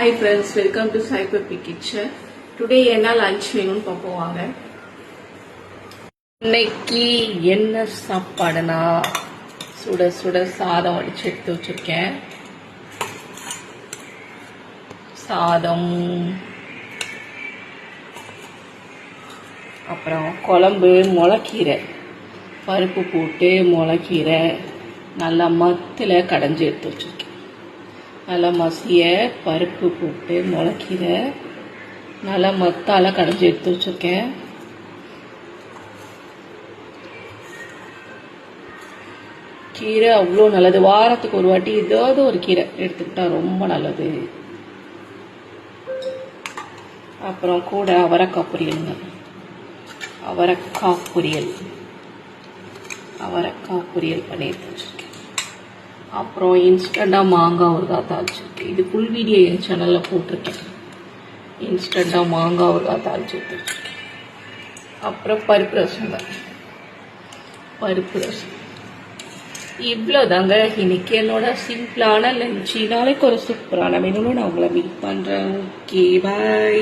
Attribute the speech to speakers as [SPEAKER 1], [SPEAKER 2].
[SPEAKER 1] Hi friends, welcome to Sai Peppy Kitchen. Today என்ன lunch வேணும்னு பார்ப்போம் வாங்க. இன்னைக்கு என்ன சாப்பாடுனா சுட சுட சாதம் வடிச்சு எடுத்து வச்சிருக்கேன். சாதம், அப்புறம் குழம்பு, முளைக்கீரை, பருப்பு போட்டு முளைக்கீரை நல்லா மத்தில் கடைஞ்சி எடுத்து வச்சிருக்கேன். நல்லா மசிய பருப்பு போட்டு முளைக்கீரை நல்லா மத்தால கடைஞ்சி எடுத்து வச்சிருக்கேன். கீரை அவ்வளோ நல்லது. வாரத்துக்கு ஒரு வாட்டி ஏதாவது ஒரு கீரை எடுத்துக்கிட்டா ரொம்ப நல்லது. அப்புறம் கூட அவரைக்காய் பொரியலுங்க. அவரைக்காய் பொரியல் பண்ணி எடுத்து வச்சிருக்கேன். அப்புறம் இன்ஸ்டண்ட்டாக மாங்காய் ஊறுகாய் தாளிச்சிருக்கேன். இது ஃபுல் வீடியோ என் சேனலில் போட்டிருக்கேன். இன்ஸ்டண்ட்டாக மாங்காய் ஊறுகாய் தாளிச்சு எடுத்து வச்சிருக்கேன். அப்புறம் பருப்பு ரசம் தான். இவ்வளோதாங்க இன்னைக்கு என்னோட சிம்பிளான லஞ்ச். நாளைக்கு ஒரு சூப்பரான மெனுவில் நான் உங்களை மீட் பண்ணுறேன். ஓகே, பாய்.